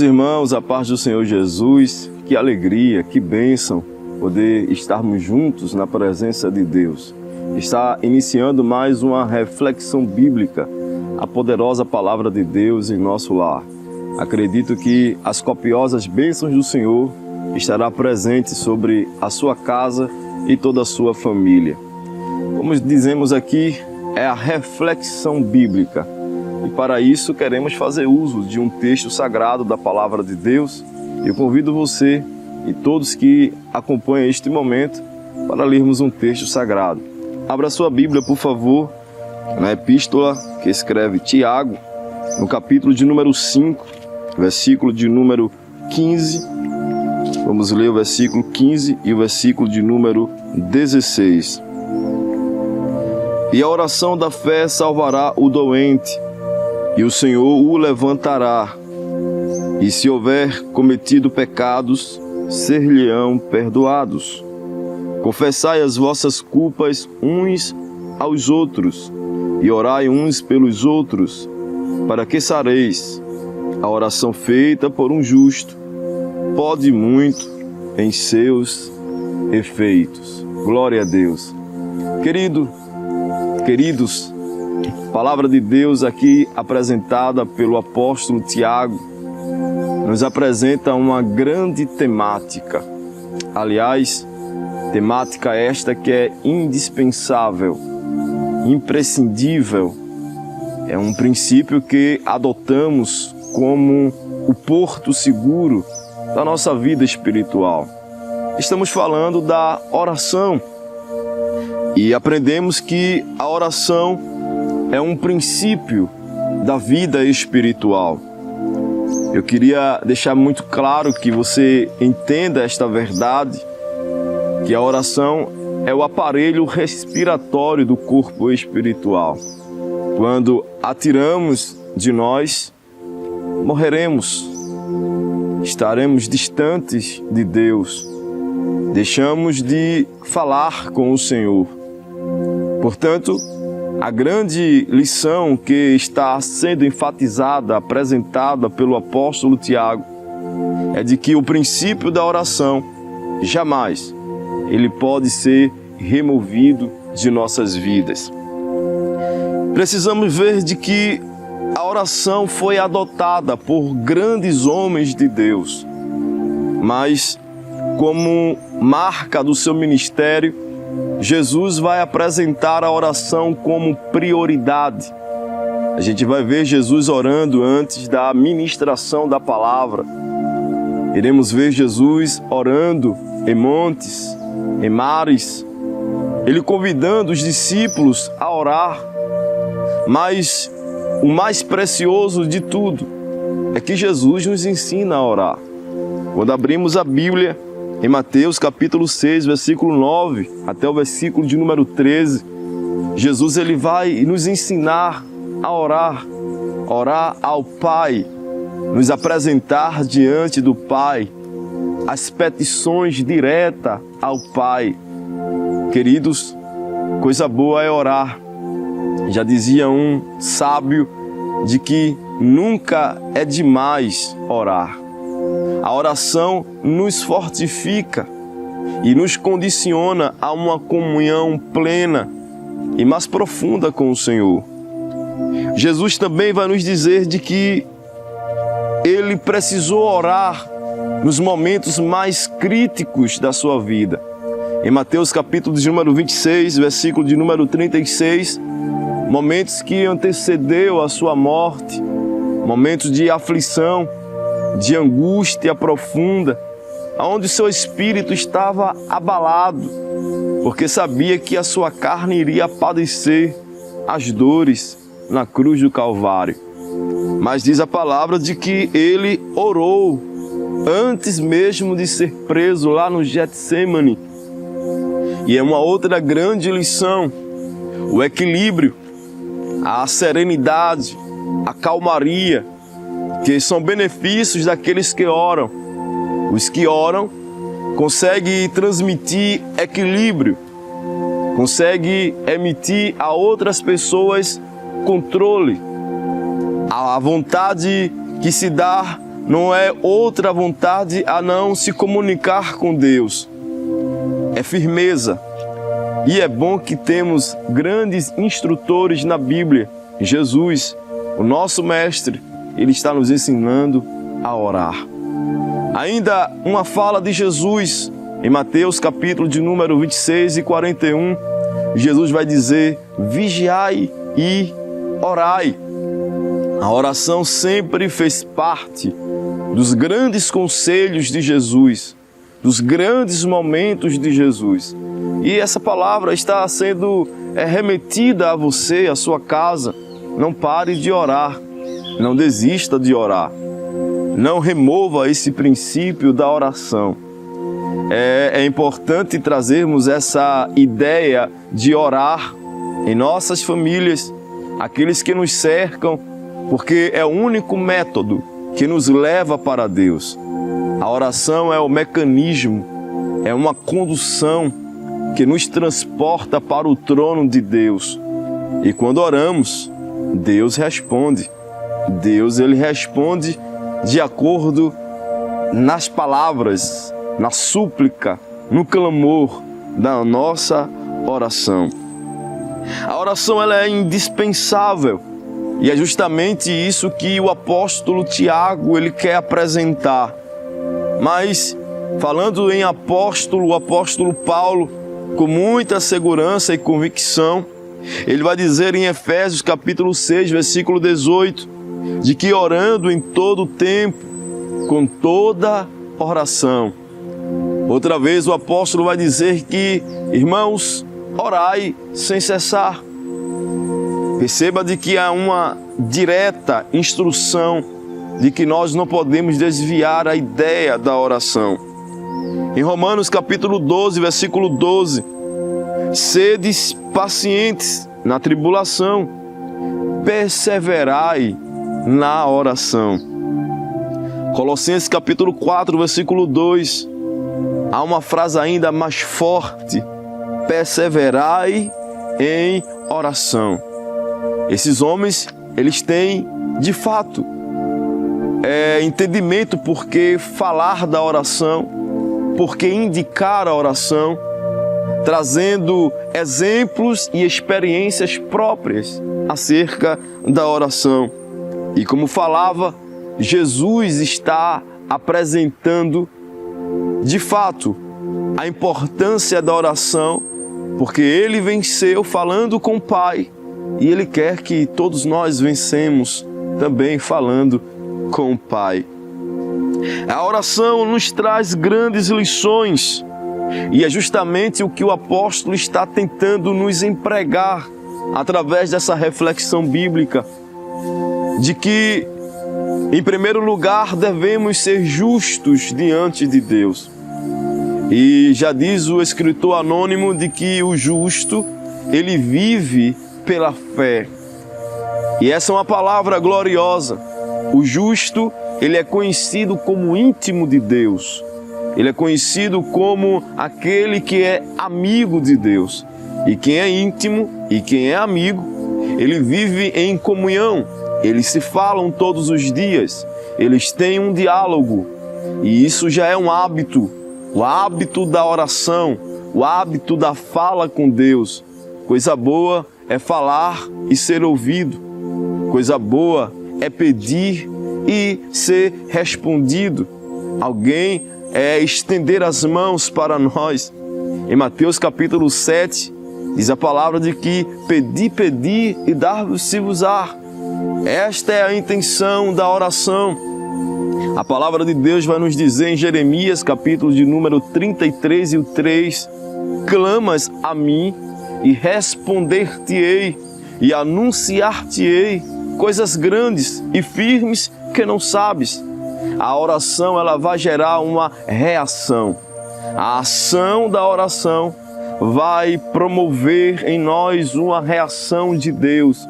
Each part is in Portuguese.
irmãos, a paz do Senhor Jesus, que alegria, que bênção poder estarmos juntos na presença de Deus. Está iniciando mais uma reflexão bíblica, a poderosa palavra de Deus em nosso lar. Acredito que as copiosas bênçãos do Senhor estará presente sobre a sua casa e toda a sua família. Como dizemos aqui, é a reflexão bíblica. E para isso queremos fazer uso de um texto sagrado da palavra de Deus. Eu convido você e todos que acompanham este momento para lermos um texto sagrado. Abra sua Bíblia, por favor, na epístola que escreve Tiago, no capítulo de número 5, versículo de número 15. Vamos ler o versículo 15 e o versículo de número 16. E a oração da fé salvará o doente, e o Senhor o levantará. E se houver cometido pecados, ser-lhe-ão perdoados. Confessai as vossas culpas uns aos outros, e orai uns pelos outros, para que sareis. A oração feita por um justo pode muito em seus efeitos. Glória a Deus. Queridos, palavra de Deus aqui apresentada pelo apóstolo Tiago nos apresenta uma grande temática. Aliás, temática esta que é indispensável, imprescindível. É um princípio que adotamos como o porto seguro da nossa vida espiritual. Estamos falando da oração e aprendemos que a oração é um princípio da vida espiritual. Eu queria deixar muito claro que você entenda esta verdade, que a oração é o aparelho respiratório do corpo espiritual. Quando a tiramos de nós, morreremos, estaremos distantes de Deus, deixamos de falar com o Senhor. Portanto, a grande lição que está sendo enfatizada, apresentada pelo apóstolo Tiago, é de que o princípio da oração, jamais, ele pode ser removido de nossas vidas. Precisamos ver de que a oração foi adotada por grandes homens de Deus, mas como marca do seu ministério, Jesus vai apresentar a oração como prioridade. A gente vai ver Jesus orando antes da ministração da palavra. Iremos ver Jesus orando em montes, em mares, ele convidando os discípulos a orar. Mas o mais precioso de tudo é que Jesus nos ensina a orar. Quando abrimos a Bíblia, em Mateus capítulo 6, versículo 9, até o versículo de número 13, Jesus ele vai nos ensinar a orar ao Pai, nos apresentar diante do Pai, as petições diretas ao Pai. Queridos, coisa boa é orar. Já dizia um sábio de que nunca é demais orar. A oração nos fortifica e nos condiciona a uma comunhão plena e mais profunda com o Senhor. Jesus também vai nos dizer de que ele precisou orar nos momentos mais críticos da sua vida. Em Mateus capítulo de número 26, versículo de número 36, momentos que antecedeu a sua morte, momentos de aflição, de angústia profunda, onde o seu espírito estava abalado, porque sabia que a sua carne iria padecer as dores na cruz do Calvário. Mas diz a palavra de que ele orou antes mesmo de ser preso lá no Getsêmani. E é uma outra grande lição, o equilíbrio, a serenidade, a calmaria, que são benefícios daqueles que oram. Os que oram conseguem transmitir equilíbrio, conseguem emitir a outras pessoas controle. A vontade que se dá não é outra vontade a não se comunicar com Deus. É firmeza. E é bom que temos grandes instrutores na Bíblia. Jesus, o nosso mestre, ele está nos ensinando a orar. Ainda uma fala de Jesus em Mateus capítulo de número 26 e 41. Jesus vai dizer: vigiai e orai. A oração sempre fez parte dos grandes conselhos de Jesus, dos grandes momentos de Jesus. E essa palavra está sendo remetida a você, à sua casa. Não pare de orar, não desista de orar, não remova esse princípio da oração. É importante trazermos essa ideia de orar em nossas famílias, aqueles que nos cercam, porque é o único método que nos leva para Deus. A oração é o mecanismo, é uma condução que nos transporta para o trono de Deus. E quando oramos, Deus responde. Deus, ele responde de acordo nas palavras, na súplica, no clamor da nossa oração. A oração ela é indispensável e é justamente isso que o apóstolo Tiago ele quer apresentar. Mas, falando em apóstolo, o apóstolo Paulo, com muita segurança e convicção, ele vai dizer em Efésios capítulo 6, versículo 18, de que orando em todo o tempo, com toda oração. Outra vez o apóstolo vai dizer que, irmãos, orai sem cessar. Perceba de que há uma direta instrução de que nós não podemos desviar a ideia da oração. Em Romanos capítulo 12, versículo 12, sedes pacientes na tribulação, perseverai na oração. Colossenses capítulo 4, versículo 2, há uma frase ainda mais forte: perseverai em oração. Esses homens, eles têm, de fato, entendimento porque falar da oração, porque indicar a oração, trazendo exemplos e experiências próprias acerca da oração. E como falava, Jesus está apresentando, de fato, a importância da oração, porque ele venceu falando com o Pai e ele quer que todos nós vencemos também falando com o Pai. A oração nos traz grandes lições e é justamente o que o apóstolo está tentando nos empregar através dessa reflexão bíblica, de que, em primeiro lugar, devemos ser justos diante de Deus. E já diz o escritor anônimo de que o justo, ele vive pela fé. E essa é uma palavra gloriosa. O justo, ele é conhecido como íntimo de Deus. Ele é conhecido como aquele que é amigo de Deus. E quem é íntimo e quem é amigo, ele vive em comunhão. Eles se falam todos os dias. Eles têm um diálogo. E isso já é um hábito. O hábito da oração, o hábito da fala com Deus. Coisa boa é falar e ser ouvido. Coisa boa é pedir e ser respondido. Alguém estender as mãos para nós. Em Mateus capítulo 7, diz a palavra de que pedi e dar-se-vos-á. Esta é a intenção da oração. A palavra de Deus vai nos dizer em Jeremias, capítulo de número 33 e o 3, clamas a mim e responder-te-ei e anunciar-te-ei coisas grandes e firmes que não sabes. A oração ela vai gerar uma reação. A ação da oração vai promover em nós uma reação de Deus.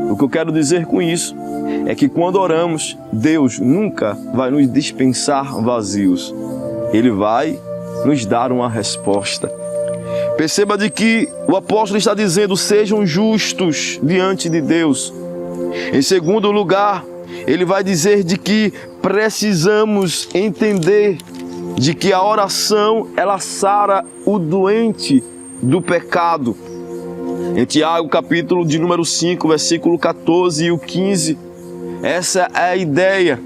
O que eu quero dizer com isso é que quando oramos, Deus nunca vai nos dispensar vazios. Ele vai nos dar uma resposta. Perceba de que o apóstolo está dizendo: sejam justos diante de Deus. Em segundo lugar, ele vai dizer de que precisamos entender de que a oração, ela sara o doente do pecado. Em Tiago, capítulo de número 5, versículo 14 e o 15, essa é a ideia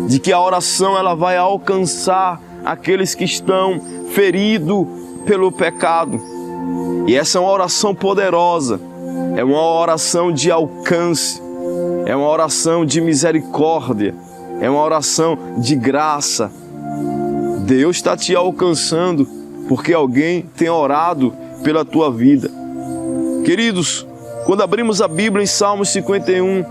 de que a oração ela vai alcançar aqueles que estão feridos pelo pecado. E essa é uma oração poderosa, é uma oração de alcance, é uma oração de misericórdia, é uma oração de graça. Deus está te alcançando porque alguém tem orado pela tua vida. Queridos, quando abrimos a Bíblia em Salmos 51,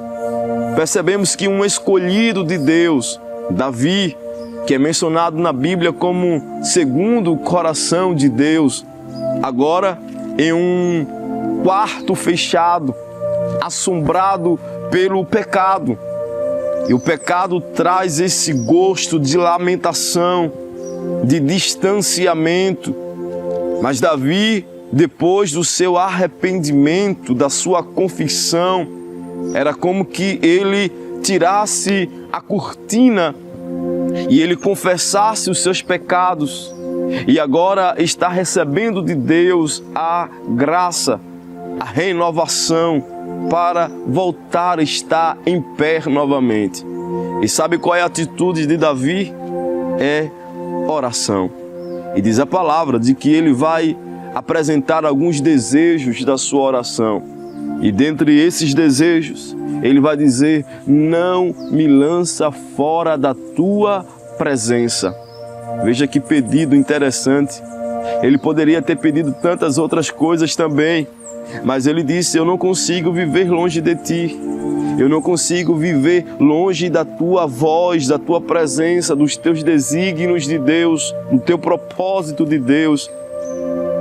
percebemos que um escolhido de Deus, Davi, que é mencionado na Bíblia como segundo o coração de Deus, agora em um quarto fechado, assombrado pelo pecado. E o pecado traz esse gosto de lamentação, de distanciamento. Mas Davi, depois do seu arrependimento, da sua confissão, era como que ele tirasse a cortina e ele confessasse os seus pecados. E agora está recebendo de Deus a graça, a renovação para voltar a estar em pé novamente. E sabe qual é a atitude de Davi? É oração. E diz a palavra de que ele vai apresentar alguns desejos da sua oração. E dentre esses desejos, ele vai dizer: não me lança fora da tua presença. Veja que pedido interessante. Ele poderia ter pedido tantas outras coisas também, mas ele disse: eu não consigo viver longe de ti. Eu não consigo viver longe da tua voz, da tua presença, dos teus desígnios de Deus, do teu propósito de Deus.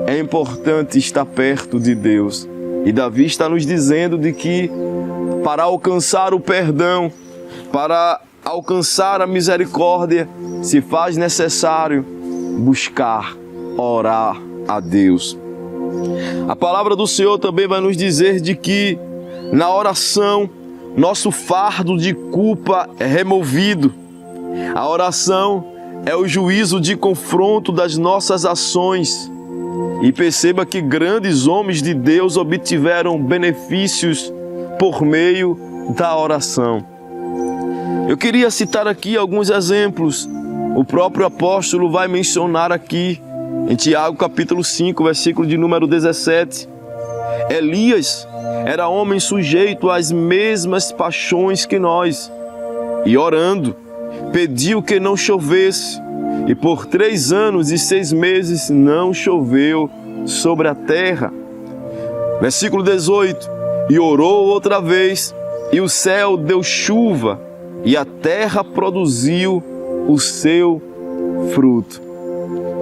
É importante estar perto de Deus. E Davi está nos dizendo de que para alcançar o perdão, para alcançar a misericórdia, se faz necessário buscar, orar a Deus. A palavra do Senhor também vai nos dizer de que na oração nosso fardo de culpa é removido. A oração é o juízo de confronto das nossas ações. E perceba que grandes homens de Deus obtiveram benefícios por meio da oração. Eu queria citar aqui alguns exemplos. O próprio apóstolo vai mencionar aqui em Tiago capítulo 5, versículo de número 17. Elias era homem sujeito às mesmas paixões que nós, e orando, pediu que não chovesse, e por 3 anos e 6 meses não choveu sobre a terra. Versículo 18, e orou outra vez, e o céu deu chuva, e a terra produziu o seu fruto.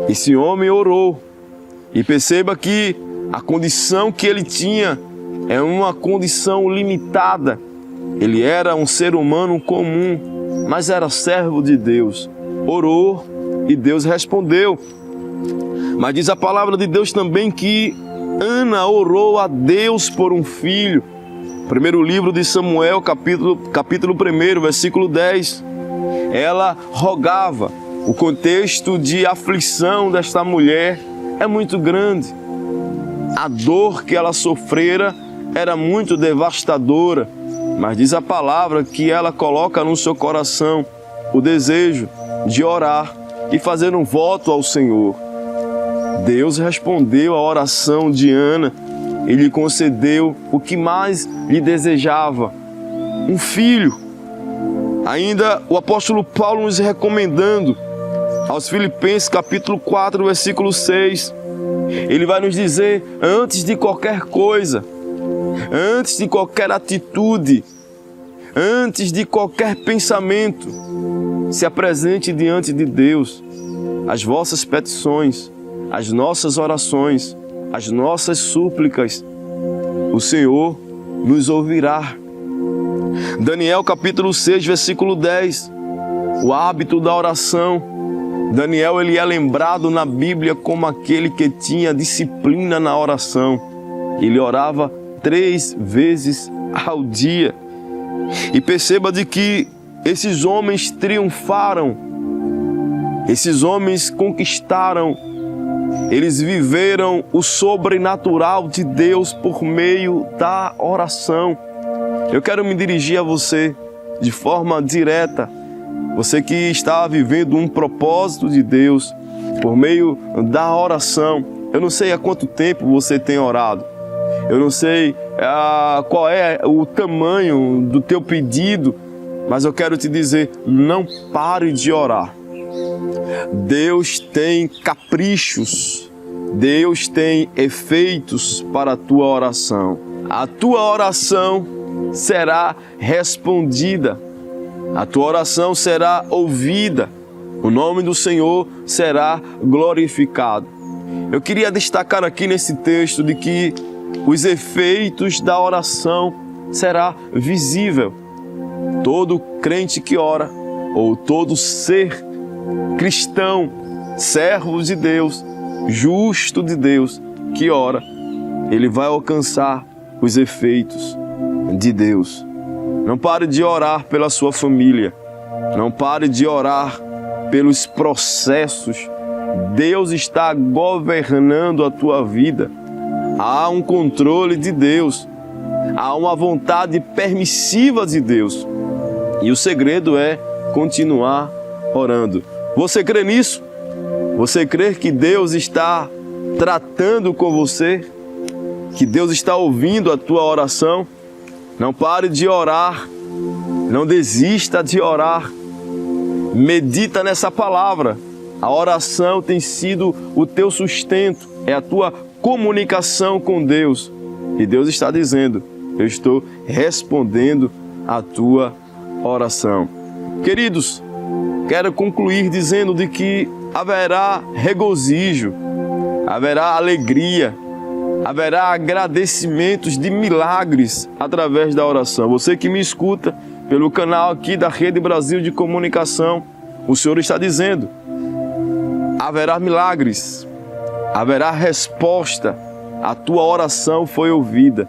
Esse homem orou, e perceba que a condição que ele tinha é uma condição limitada. Ele era um ser humano comum, mas era servo de Deus. Orou e Deus respondeu. Mas diz a palavra de Deus também que Ana orou a Deus por um filho. Primeiro livro de Samuel, capítulo 1, versículo 10. Ela rogava. O contexto de aflição desta mulher é muito grande. A dor que ela sofrera era muito devastadora, mas diz a palavra que ela coloca no seu coração o desejo de orar e fazer um voto ao Senhor. Deus respondeu à oração de Ana e lhe concedeu o que mais lhe desejava, um filho. Ainda o apóstolo Paulo nos recomendando aos Filipenses capítulo 4, versículo 6, ele vai nos dizer: antes de qualquer coisa, antes de qualquer atitude, antes de qualquer pensamento, se apresente diante de Deus as vossas petições, as nossas orações, as nossas súplicas. O Senhor nos ouvirá. Daniel capítulo 6, versículo 10, o hábito da oração. Daniel, ele é lembrado na Bíblia como aquele que tinha disciplina na oração. Ele orava 3 vezes ao dia. E perceba de que esses homens triunfaram, esses homens conquistaram, eles viveram o sobrenatural de Deus por meio da oração. Eu quero me dirigir a você de forma direta, você que está vivendo um propósito de Deus por meio da oração. Eu não sei há quanto tempo você tem orado, eu não sei qual é o tamanho do teu pedido, mas eu quero te dizer, não pare de orar. Deus tem caprichos, Deus tem efeitos para a tua oração. A tua oração será respondida, a tua oração será ouvida, o nome do Senhor será glorificado. Eu queria destacar aqui nesse texto de que os efeitos da oração será visível. Todo crente que ora, ou todo ser cristão, servo de Deus, justo de Deus, que ora, ele vai alcançar os efeitos de Deus. Não pare de orar pela sua família, não pare de orar pelos processos. Deus está governando a tua vida. Há um controle de Deus, há uma vontade permissiva de Deus. E o segredo é continuar orando. Você crê nisso? Você crê que Deus está tratando com você? Que Deus está ouvindo a tua oração? Não pare de orar, não desista de orar. Medita nessa palavra. A oração tem sido o teu sustento, é a tua comunicação com Deus. E Deus está dizendo, eu estou respondendo a tua oração. Queridos, quero concluir dizendo de que haverá regozijo, haverá alegria, haverá agradecimentos de milagres através da oração. Você que me escuta pelo canal aqui da Rede Brasil de Comunicação, o Senhor está dizendo, haverá milagres, haverá resposta, a tua oração foi ouvida,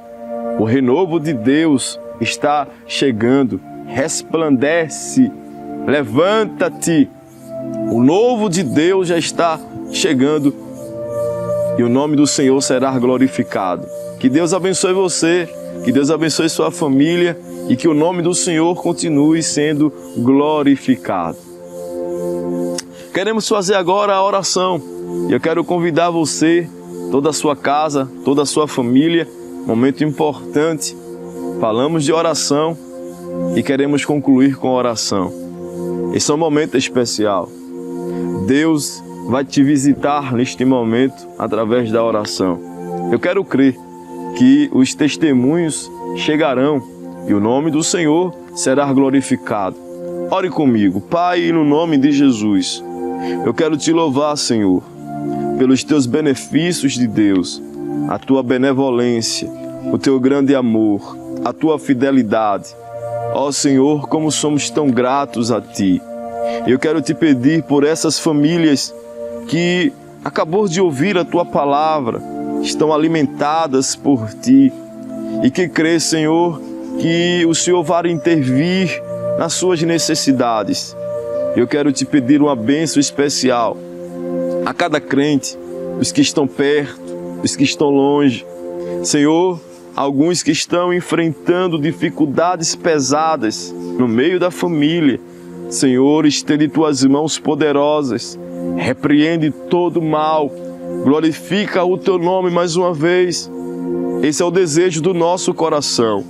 o renovo de Deus está chegando, resplandece, levanta-te, o novo de Deus já está chegando e o nome do Senhor será glorificado. Que Deus abençoe você, que Deus abençoe sua família e que o nome do Senhor continue sendo glorificado. Queremos fazer agora a oração e eu quero convidar você, toda a sua casa, toda a sua família, momento importante. Falamos de oração e queremos concluir com a oração. Esse é um momento especial. Deus vai te visitar neste momento através da oração. Eu quero crer que os testemunhos chegarão e o nome do Senhor será glorificado. Ore comigo. Pai, no nome de Jesus, eu quero te louvar, Senhor, pelos teus benefícios de Deus, a tua benevolência, o teu grande amor, a tua fidelidade. Ó Senhor, como somos tão gratos a Ti. Eu quero te pedir por essas famílias que acabou de ouvir a Tua palavra, estão alimentadas por Ti e que crê, Senhor, que o Senhor vai intervir nas suas necessidades. Eu quero te pedir uma bênção especial a cada crente, os que estão perto, os que estão longe. Senhor, alguns que estão enfrentando dificuldades pesadas no meio da família. Senhor, estende tuas mãos poderosas, repreende todo mal, glorifica o teu nome mais uma vez. Esse é o desejo do nosso coração.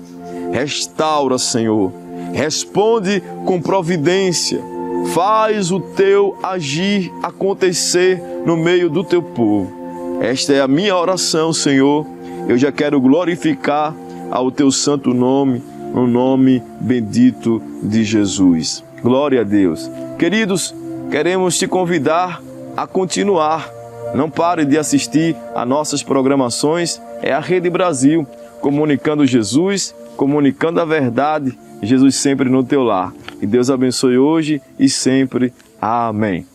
Restaura, Senhor, responde com providência, faz o teu agir acontecer no meio do teu povo. Esta é a minha oração, Senhor. Eu já quero glorificar ao teu santo nome, no nome bendito de Jesus. Glória a Deus. Queridos, queremos te convidar a continuar. Não pare de assistir a nossas programações. É a Rede Brasil, comunicando Jesus, comunicando a verdade. Jesus sempre no teu lar. Que Deus abençoe hoje e sempre. Amém.